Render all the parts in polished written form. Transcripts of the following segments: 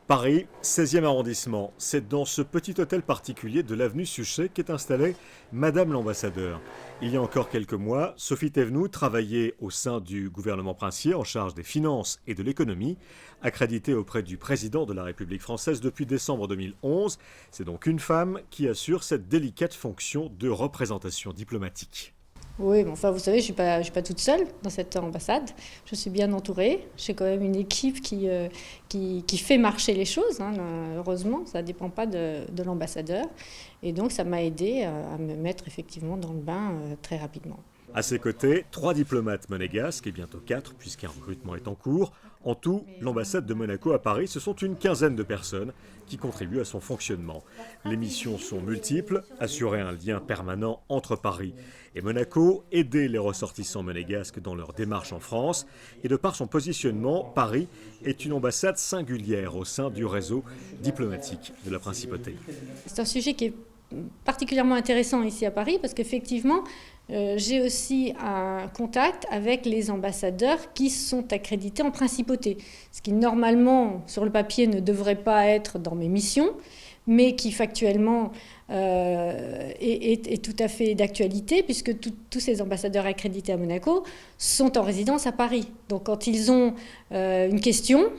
Paris, 16e arrondissement, c'est dans ce petit hôtel particulier de l'avenue Suchet qu'est installée Madame l'ambassadeur. Il y a encore quelques mois, Sophie Thévenoud travaillait au sein du gouvernement princier en charge des finances et de l'économie, accréditée auprès du président de la République française depuis décembre 2011. C'est donc une femme qui assure cette délicate fonction de représentation diplomatique. Oui, mais enfin, vous savez, je ne suis pas toute seule dans cette ambassade. Je suis bien entourée. J'ai quand même une équipe qui fait marcher les choses. Hein. Heureusement, ça ne dépend pas de l'ambassadeur. Et donc, ça m'a aidée à me mettre effectivement dans le bain très rapidement. À ses côtés, 3 diplomates monégasques et bientôt 4 puisqu'un recrutement est en cours. En tout, l'ambassade de Monaco à Paris, ce sont une quinzaine de personnes qui contribuent à son fonctionnement. Les missions sont multiples, assurer un lien permanent entre Paris et Monaco, aider les ressortissants monégasques dans leur démarche en France, et de par son positionnement, Paris est une ambassade singulière au sein du réseau diplomatique de la principauté. C'est un sujet qui est particulièrement intéressant ici à Paris parce qu'effectivement, j'ai aussi un contact avec les ambassadeurs qui sont accrédités en principauté, ce qui normalement sur le papier ne devrait pas être dans mes missions, mais qui factuellement est tout à fait d'actualité puisque tous ces ambassadeurs accrédités à Monaco sont en résidence à Paris. Donc quand ils ont une question,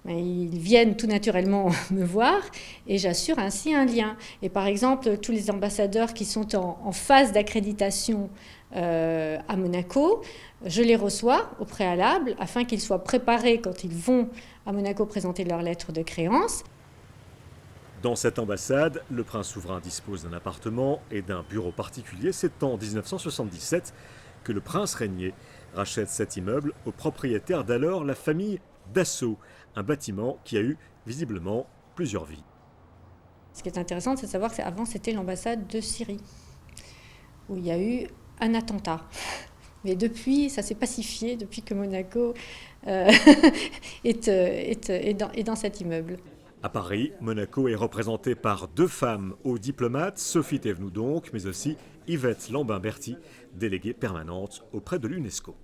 ils viennent tout naturellement me voir et j'assure ainsi un lien. Et par exemple, tous les ambassadeurs qui sont en phase d'accréditation à Monaco, je les reçois au préalable afin qu'ils soient préparés quand ils vont à Monaco présenter leur lettre de créance. Dans cette ambassade, le prince souverain dispose d'un appartement et d'un bureau particulier. C'est en 1977 que le prince régnier rachète cet immeuble au propriétaire d'alors, la famille Dassault, un bâtiment qui a eu visiblement plusieurs vies. Ce qui est intéressant, c'est de savoir qu'avant c'était l'ambassade de Syrie, où il y a eu un attentat. Mais depuis, ça s'est pacifié, depuis que Monaco est dans cet immeuble. À Paris, Monaco est représenté par 2 femmes hauts diplomates, Sophie Thévenoud donc, mais aussi Yvette Lambin-Berty, déléguée permanente auprès de l'UNESCO.